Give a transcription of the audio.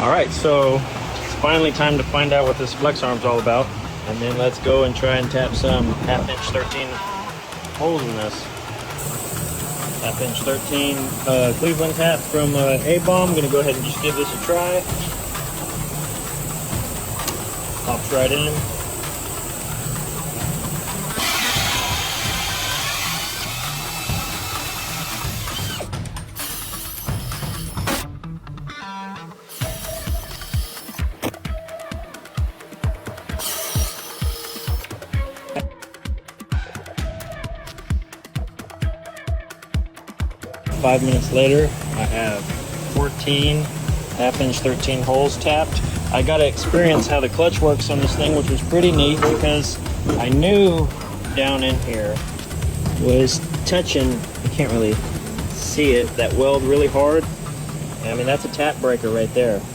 All right, so it's finally time to find out what this FlexArm's all about. And then let's go and try and tap some 1/2 inch 13 holes in this. 1/2 inch 13 Cleveland tap from A-Bomb. I'm gonna go ahead and just give this a try. Pops right in. Five minutes later, I have 14 1/2 inch 13 holes tapped. I got to experience how the clutch works on this thing, which was pretty neat because I knew down in here was touching, you can't really see it, that weld really hard. I mean, that's a tap breaker right there.